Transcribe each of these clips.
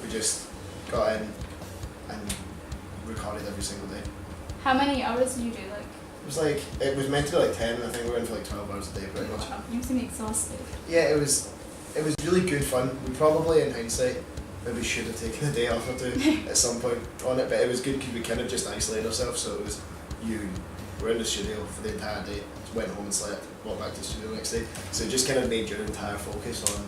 we just got in and recorded every single day. How many hours do you do? It was meant to be like 10, and I think we went for like 12 hours a day pretty much. You must be exhausted. Yeah, it was really good fun. We probably, in hindsight, maybe should have taken a day off or two at some point on it, but it was good because we kind of just isolated ourselves. So it was we're in the studio for the entire day, went home and slept, walked back to the studio the next day. So it just kind of made your entire focus on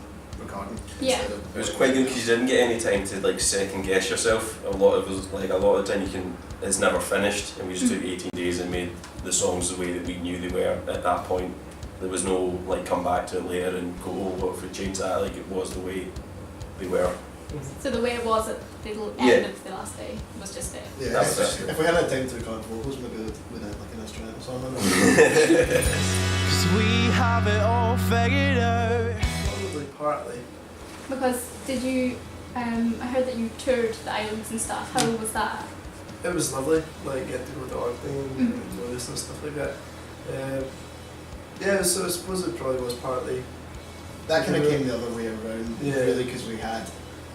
recording. Yeah. It was quite good because you didn't get any time to like second guess yourself. A lot of time it's never finished, and we just took 18 days and made the songs the way that we knew they were at that point. There was no like come back to it later and go, oh, what if we change that? Like it was the way they were. So the way it was at the end of the last day was just it. Yeah, that was it. If we had had time to record vocals, maybe we'd have like an instrumental song on it. 'Cause we have it all figured out. Probably partly. Because did you? I heard that you toured the islands and stuff. How was that? It was lovely, like get to go to Orkney and enjoy this and stuff like that. Yeah, so I suppose it probably was partly. That kind of came the other way around, really, because we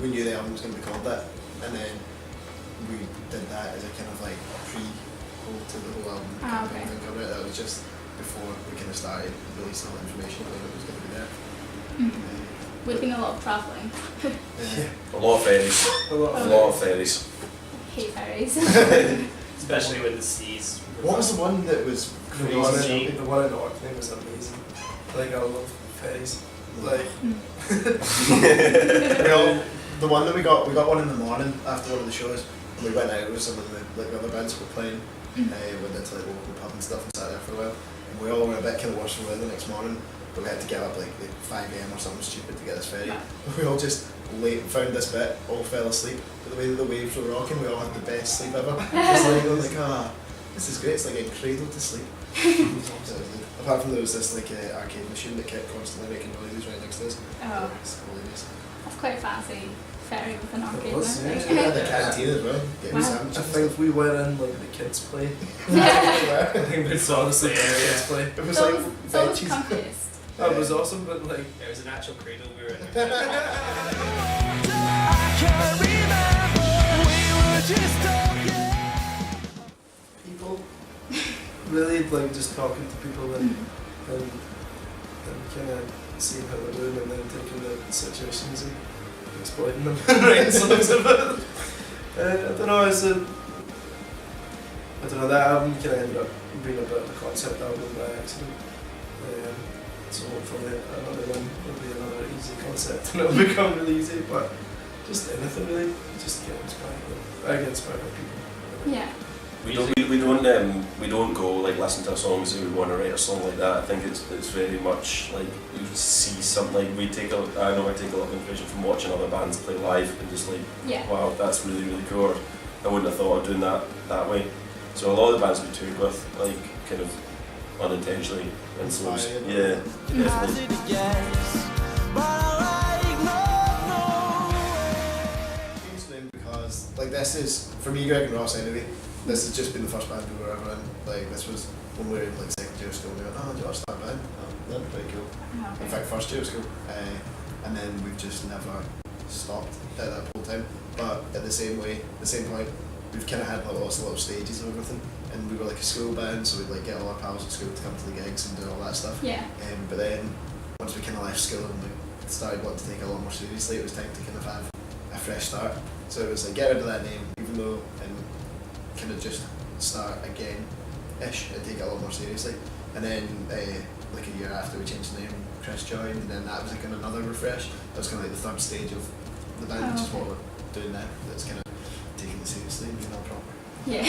knew the album was going to be called that, and then we did that as a kind of like pre-hold to the whole album. Okay. That was just before we kind of started releasing all the information about it was going to be there. We've been a lot of travelling. A lot of ferries. A lot of ferries. I hate ferries. Especially with the seas. What was the one that was The crazy? one in Orkney was amazing. Like I love ferries. Like The one that we got one in the morning after one of the shows, and we went out with some of the other bands that were playing. We went into like local pub and stuff and sat there for a while. And we all were a bit kind of worse for weather the next morning, but we had to get up like 5 AM or something stupid to get this ferry. We all just found this bit, all fell asleep. But the way that the waves were rocking, we all had the best sleep ever. It's like, this is great. It's like getting cradled to sleep. Apart from there was this like arcade machine that kept constantly making noises right next to us. Oh. It's hilarious. That's quite a fancy ferry with an arcade. was, and We everything. had the canteen as well. Getting Wow. sandwiches I and think we went in like the kids play. Yeah. I think it's honestly the kids play. It was So like it was veggies. comfiest. That was awesome, but like It was an actual cradle we were in. I can't remember, we were just talking. People. really like just talking to people and kind of seeing how they're doing and then taking the situations and exploiting them and writing songs about it. I don't know, that album kind of ended up being a bit of a concept album by accident. So hopefully another one will be another easy concept and it'll become really easy, but just anything really, just get inspired. I get inspired by people. Yeah. We don't go like listen to a song and say we want to write a song like that. I think it's very much like you see something like I take a lot of information from watching other bands play live and just like wow, that's really really cool. Or I wouldn't have thought of doing that way. So a lot of the bands we toured with like kind of unintentionally influenced. Yeah, definitely. Because like this is for me, Greg and Ross anyway. This has just been the first band we were ever in. Like this was when we were in like second year of school. We went, do you want to start a band? That'd be pretty cool. Okay. In fact, first year of school, and then we've just never stopped at that whole time. But at the same point, we've kind of had lots of little stages of everything. And we were like a school band, so we'd like get all our pals at school to come to the gigs and do all that stuff. Yeah. But then once we kind of left school and we started wanting to take it a lot more seriously, it was time to kind of have a fresh start. So it was like get rid of that name, even though and kind of just start again-ish and take it a lot more seriously. And then like a year after we changed the name, Chris joined, and then that was like another refresh. That was kind of like the third stage of the band, which is what we're doing now. That's kind of taking it seriously and being all proper. Yeah.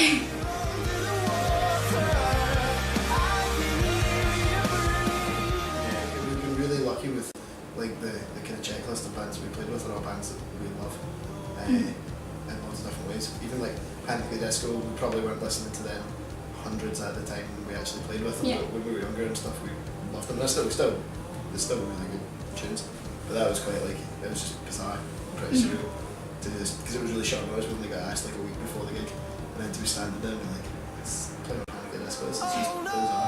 We've been really lucky with like the kind of checklist of bands we played with are all bands that we love in lots of different ways. Even like Panic! Disco, we probably weren't listening to them hundreds at the time when we actually played with them, but when we were younger and stuff, we loved them. They're still really good tunes. But that was quite like, it was just bizarre, pretty surreal to do this, because it was really short notice when they got asked like a week before the gig, and then to be standing there and be like, let's play with Panic! Disco, this is just bizarre.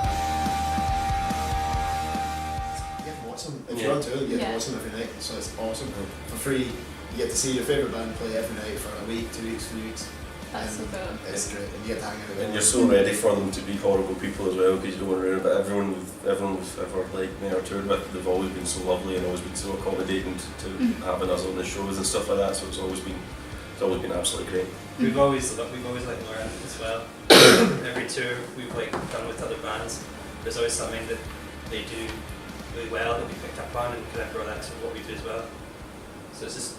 You get to watch them, if you're on tour, you get to watch them every night, so it's awesome. For free, you get to see your favourite band play every night for a week, 2 weeks, 3 weeks. That's so cool. It's great, and you get to hang out with And them. you're so ready for them to be horrible people as well, because you don't want to ruin it. But everyone we've ever like met or toured with, they've always been so lovely and always been so accommodating to having us on the shows and stuff like that. So it's always been absolutely great. We've always like Laura as well. Every tour we've like done with other bands, there's always something that they do really well that we picked up on and kind of brought that to what we do as well. So it's just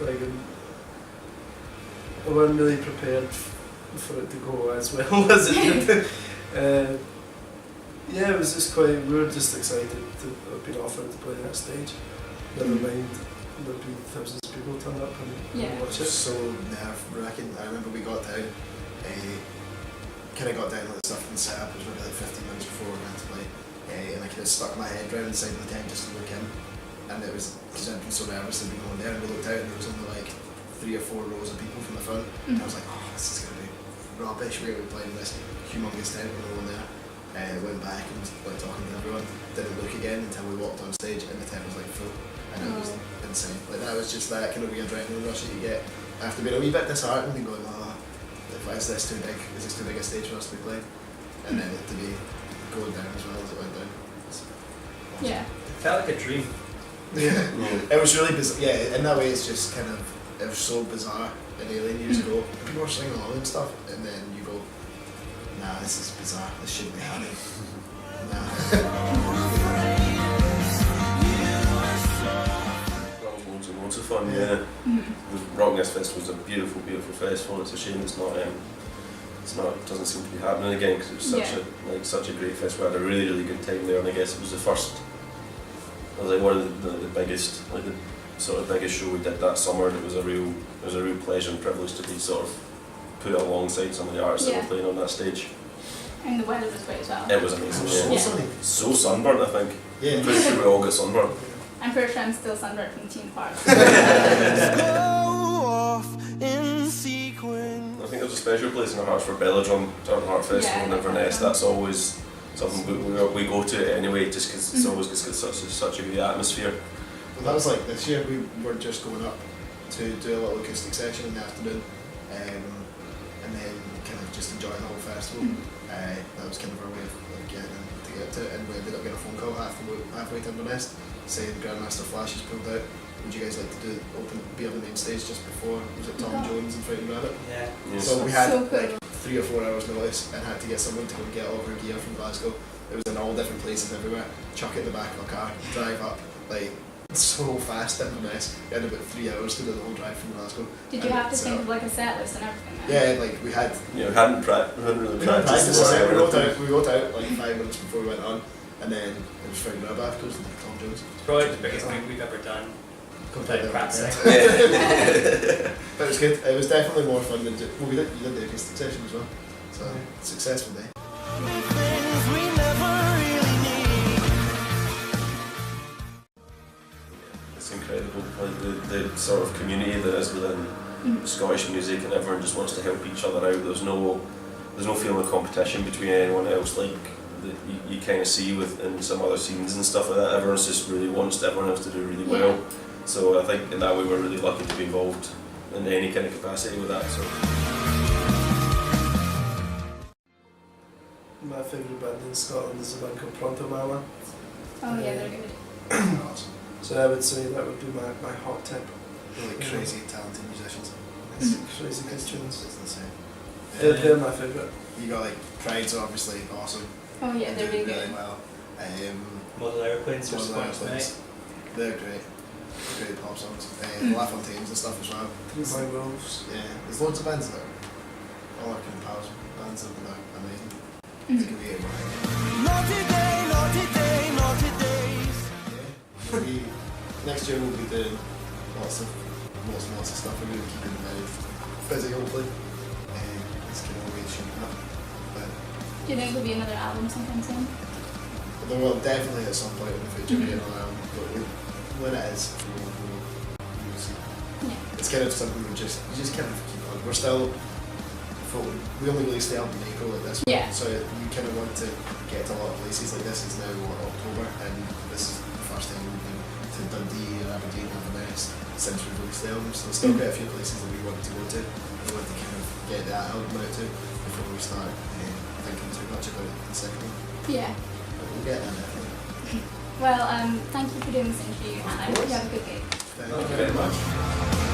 Like, I wasn't really prepared for it to go as well as it did. Yeah, it was just we were just excited to have been offered to play that stage. Never mind, there'd be thousands of people turn up and watch it. So nerve-wracking. I remember we got down, kind of got down with the stuff and set up. It was maybe like 15 minutes before we went to play, and I kind of stuck my head round the side of the tent just to look in. And it was, because I'd been so nervous and been going there, and we looked out and there was only like 3 or 4 rows of people from the front. And I was like, oh, this is going to be rubbish. We're going to be playing this humongous tent with no one there. Went back and was like talking to everyone. Didn't look again until we walked on stage and the tent was like full. And it was insane. Like that was just that kind of wee adrenaline rush that you get after being a wee bit disheartened and going, oh, is this too big? Is this too big a stage for us to be playing? And then it to be going down as well as it went down. It's awesome. Yeah. it felt like a dream. Yeah, it was really bizarre. Yeah, in that way, it's just kind of, it was so bizarre and alien. You just go, people are singing along and stuff, and then you go, nah, this is bizarre. This shouldn't be happening. Loads and loads of fun. Yeah. The Rock Nest Festival was a beautiful, beautiful festival. It's a shame it's not. It doesn't seem to be happening again because it was such a great festival. I had a really, really good time there, and I guess it was the first. It was like one of the biggest, like the sort of biggest show we did that summer, and it was a real pleasure and privilege to be sort of put alongside some of the artists that were playing on that stage. And the weather was great as well. It was amazing. So Yeah. sunny. So sunburnt, I think. Yeah. I'm pretty sure we all got sunburnt. I'm pretty sure I'm still sunburned from Team Park. Go off in sequence. I think there's a special place in our hearts for Belladrum, Turn Heart Festival and Inverness. That's always something we go to it anyway, just because it's always got such a good atmosphere. Well, that was like this year. We were just going up to do a little acoustic session in the afternoon, and then kind of just enjoying the whole festival. That was kind of our way of getting to get to it, and we ended up getting a phone call halfway to Inverness saying Grandmaster Flash has pulled out. Would you guys like to be on the main stage just before? Was it Tom Jones and Frightened Rabbit? Yeah. Yes. So we had So cool. like 3 or 4 hours notice and had to get someone to go and get all of our gear from Glasgow. It was in all different places everywhere. Chuck it in the back of a car, drive up, like so fast in Inverness. We had about 3 hours to do the whole drive from Glasgow. Did you have to think of like a set list and everything then? Yeah, like we had. Hadn't really We didn't practiced practice it. this. We got out like 5 minutes before we went on, and then it was Frightened Rabbit afterwards and Tom Jones. It's probably the biggest thing we've ever done. Completely practicing. But it was good. It was definitely more fun than you did the acoustic session as well. So successful day. Things we never really need. It's incredible, like the sort of community that is within Scottish music, and everyone just wants to help each other out. There's no feeling of competition between anyone else, like that you kind of see in some other scenes and stuff like that. Everyone just really wants everyone else to do really well. So I think in that way we're really lucky to be involved in any kind of capacity with that. So. My favourite band in Scotland is a band called Pronto Mama. Oh yeah, they're good. Awesome. So I would say that would be my hot tip. Really crazy talented musicians. It's crazy good tunes. It's insane. They're my favourite. You got like Pride's obviously awesome. Oh yeah, they're really Doing good. well. Model airplanes are Model sponsored, Airplanes. mate. They're great. Great pop songs. La Fontaine's and stuff as well. My Wolves. Yeah, there's loads of bands there. All our kind of pals bands that are amazing. It's gonna be Naughty day, naughty day, naughty days. yeah. Next year we'll be doing lots of stuff. We're gonna keep it very busy hopefully. It's kind of a way to shake it up. But Do you think there'll be another album sometime soon? there will definitely at some point in the future be another album, but when it is, we'll see. Yeah. It's kind of something you just kind of keep on. We're still thought we only released the album in April like this. Yeah. So we kind of want to get to a lot of places. Like this is now October, and this is the first time we've been to Dundee or Aberdeen or Inverness since we've released the album. So there's still quite a few places that we want to go to. We want to kind of get that album out to before we start thinking too much about the second one. Yeah. But we'll get there definitely. Well, thank you for doing this interview, and I hope you have a good gig. Thank Thank you you very much.